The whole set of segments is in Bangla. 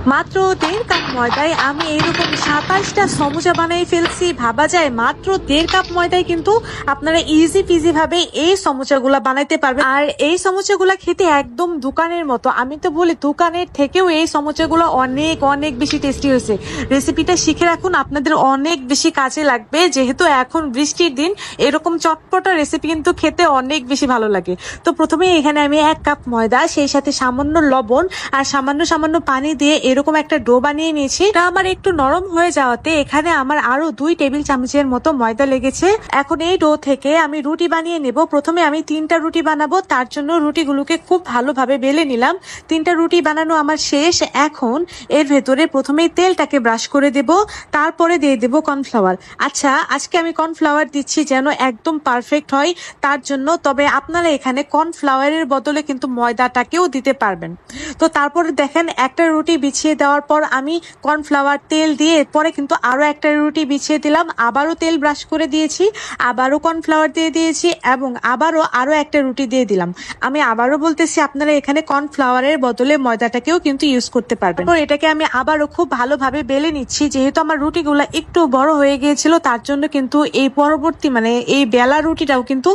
মাত্র 1.5 কাপ ময়দায় আমি এইরকম 27টা সমুচা বানিয়ে ফেলছি। ভাবা যায় মাত্র 1.5 কাপ ময়দায় কিন্তু আপনারা ইজি পিজি ভাবে এই সমুচাগুলা বানাইতে পারবেন। আর এই সমুচাগুলা খেতে একদম দোকানের মতো, আমি তো বলি দোকানের থেকেও এই সমুচাগুলো অনেক অনেক বেশি টেস্টি হয়েছে। রেসিপিটা শিখে রাখুন, আপনাদের অনেক বেশি কাজে লাগবে। যেহেতু এখন বৃষ্টির দিন, এরকম চটপটা রেসিপি কিন্তু খেতে অনেক বেশি ভালো লাগে। তো প্রথমে এখানে আমি 1 কাপ ময়দা, সেই সাথে সামান্য লবণ আর সামান্য সামান্য পানি দিয়ে এরকম একটা ডো বানিয়ে নিয়েছি। এটা আমার একটু নরম হয়ে যাওয়াতে এখানে আমার আরো 2 টেবিল চামচের মতো ময়দা লেগেছে। এখন এই ডো থেকে আমি রুটি বানিয়ে নেব। প্রথমে আমি 3টা রুটি বানাবো, তার জন্য রুটিগুলোকে খুব ভালোভাবে বেলে নিলাম। 3টা রুটি বানানো আমার শেষ। এখন এর ভেতরে প্রথমেই তেলটাকে ব্রাশ করে দেব, তারপরে দিয়ে দেব কর্নফ্লাওয়ার। আচ্ছা, আজকে আমি কর্নফ্লাওয়ার দিচ্ছি যেন একদম পারফেক্ট হয় তার জন্য। তবে আপনারা এখানে কর্নফ্লাওয়ারের বদলে কিন্তু ময়দাটাকেও দিতে পারবেন। তো তারপরে দেখেন একটা রুটি বিছিয়ে দেওয়ার পর আমি কর্নফ্লাওয়ার তেল দিয়ে পরে কিন্তু আরো একটা রুটি বিছিয়ে দিলাম, আবারও তেল ব্রাশ করে দিয়েছি, আবারও কর্নফ্লাওয়ার দিয়ে দিয়েছি এবং আবারও আরো একটা রুটি দিয়ে দিলাম। আমি আবারও বলতেছি, আপনারা এখানে কর্নফ্লাওয়ারের বদলে ময়দাটাকেও কিন্তু ইউজ করতে পারবেন। তো এটাকে আমি আবারও খুব ভালোভাবে বেলে নিচ্ছি। যেহেতু আমার রুটিগুলো একটু বড় হয়ে গিয়েছিল তার জন্য কিন্তু এই পরবর্তী এই বেলা রুটিটাও কিন্তু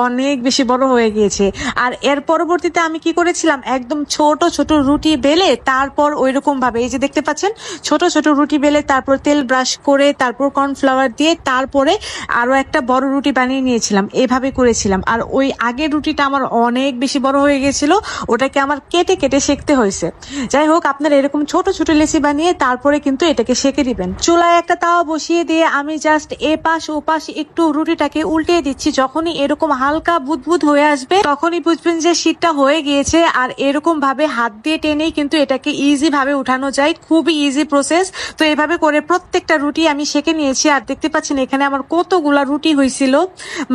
অনেক বেশি বড় হয়ে গিয়েছে। আর এর পরবর্তীতে আমি কি করেছিলাম, একদম ছোট ছোট রুটি বেলে তারপর ওইরকম ভাবে, এই যে দেখতে পাচ্ছেন, ছোট ছোট রুটি বেলে তারপর তেল ব্রাশ করে তারপর কর্নফ্লাওয়ার দিয়ে তারপরে আরো একটা বড় রুটি বানিয়ে নিয়েছিলাম, এভাবে করেছিলাম। আর ওই আগের রুটিটা আমার অনেক বেশি বড় হয়ে গেছিল, ওটাকে আমার কেটে কেটে সেঁকতে হয়েছে। যাই হোক, আপনারা এরকম ছোট ছোট লেচি বানিয়ে তারপরে কিন্তু এটাকে সেঁকে দিবেন। চুলায় একটা তাওয়া বসিয়ে দিয়ে আমি জাস্ট এপাশ ওপাশ একটু রুটিটাকে উল্টে দিচ্ছি। যখনই এরকম হালকা বুদবুদ হয়ে আসবে তখনই বুঝবেন যে শীতটা হয়ে গিয়েছে। আর এরকম ভাবে হাত দিয়ে টেনেই কিন্তু এটাকে ইজি ভাবে উঠানো যায়, খুবই ইজি প্রসেস। তো এভাবে করে প্রত্যেকটা রুটি আমি সেঁকে নিয়েছি। আর দেখতে পাচ্ছেন এখানে আমার কতগুলা রুটি হয়েছিল,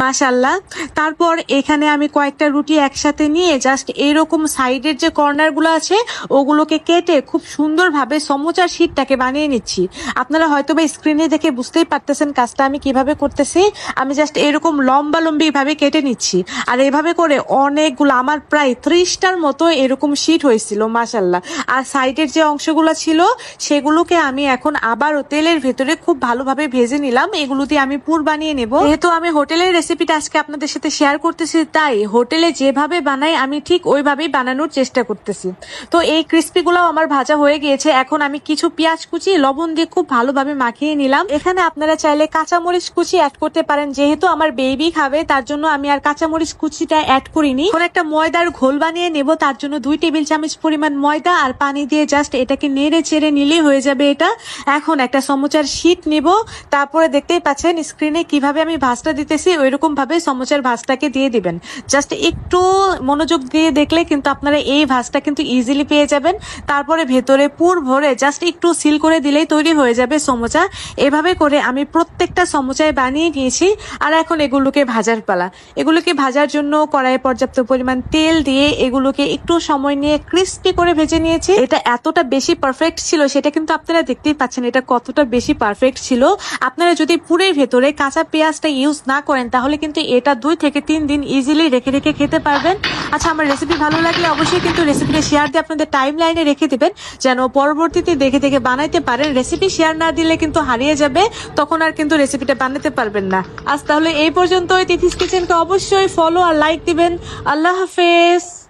মাশাআল্লাহ। তারপর এখানে আমি কয়েকটা রুটি একসাথে নিয়ে জাস্ট এইরকম সাইডের যে কর্নার গুলো আছে ওগুলোকে কেটে খুব সুন্দরভাবে সমুচার শীটটাকে বানিয়ে নিচ্ছি। আপনারা হয়তো বা স্ক্রিনে দেখে বুঝতেই পারতেছেন কাজটা আমি কিভাবে করতেছি। আমি জাস্ট এরকম লম্বা লম্বি ভাবে কেটে নিচ্ছি। আর এভাবে করে অনেকগুলো, আমার প্রায় 30টার মতো এরকম শীট হয়েছিল, মাশাআল্লাহ। আর সাইডের যে অংশগুলো ছিল সেগুলোকে আমি এখন আবারও তেলের ভেতরে খুব ভালোভাবে ভেজে নিলাম। এগুলো দিয়ে আমি পুর বানিয়ে নেব। যেহেতু আমি হোটেলের রেসিপিটা আজকে আপনাদের সাথে শেয়ার করতেছি, তাই হোটেলে যেভাবে বানাই আমি ঠিক ওইভাবেই বানানোর চেষ্টা করতেছি। তো এই ক্রিস্পি গুলাও আমার ভাজা হয়ে গিয়েছে। এখন আমি কিছু পেঁয়াজ কুচি লবণ দিয়ে খুব ভালোভাবে মাখিয়ে নিলাম। এখানে আপনারা চাইলে কাঁচামরিচ কুচি অ্যাড করতে পারেন। যেহেতু আমার বেবি খাবে তার জন্য আমি আর কাঁচামরিচ কুচিটা অ্যাড করিনি। এখন একটা ময়দার ঘোল বানিয়ে নেব, তার জন্য 2 টেবিল চামচ পরিমাণ ময়দা আর পানি দিয়ে জাস্ট এটাকে নেড়ে চেড়ে নিলেই হয়ে যাবে এটা। এখন একটা সমুচার শীট নেব, তারপরে দেখতেই পাচ্ছেন স্ক্রিনে কিভাবে আমি ভাঁজটা দিতেছি, ওইরকম ভাবে সমুচার ভাঁজটাকে দিয়ে দিবেন। জাস্ট একটু মনোযোগ দিয়ে দেখলে কিন্তু আপনারা এই ভাঁজটা কিন্তু ইজিলি পেয়ে যাবেন। তারপরে ভেতরে পুর ভরে জাস্ট একটু সিল করে দিলেই তৈরি হয়ে যাবে সমুচা। এভাবে করে আমি প্রত্যেকটা সমুচায় বানিয়ে নিয়েছি। আর এখন এগুলোকে ভাজার পালা। এগুলোকে ভাজার জন্য কড়াইয়ে পর্যাপ্ত পরিমাণ তেল দিয়ে এগুলোকে একটু সময় নিয়ে ক্রিস্পি করে ভেজে নিয়েছি। এটা এতটা বেশি পারফেক্ট ছিল সেটা কিন্তু আপনারা দেখতেই পাচ্ছেন এটা কতটা বেশি পারফেক্ট ছিল। আপনারা যদি পুরের ভেতরে কাঁচা পেঁয়াজটা ইউজ না করেন তাহলে কিন্তু এটা 2 থেকে 3 দিন ইজিলি রেখে রেখে খেতে পারবেন। আচ্ছা, আমার রেসিপি ভালো লাগলে অবশ্যই কিন্তু রেসিপিটা শেয়ার দিয়ে আপনাদের টাইম লাইনে রেখে দিবেন, যেন পরবর্তীতে দেখে দেখে বানাইতে পারেন। রেসিপি শেয়ার না দিলে কিন্তু হারিয়ে যাবে, তখন আর কিন্তু রেসিপিটা বানাতে পারবেন না। আজ তাহলে এই পর্যন্তই। তিথিস কিচেনকে অবশ্যই ফলো আর লাইক দিবেন। আল্লাহ হাফেজ।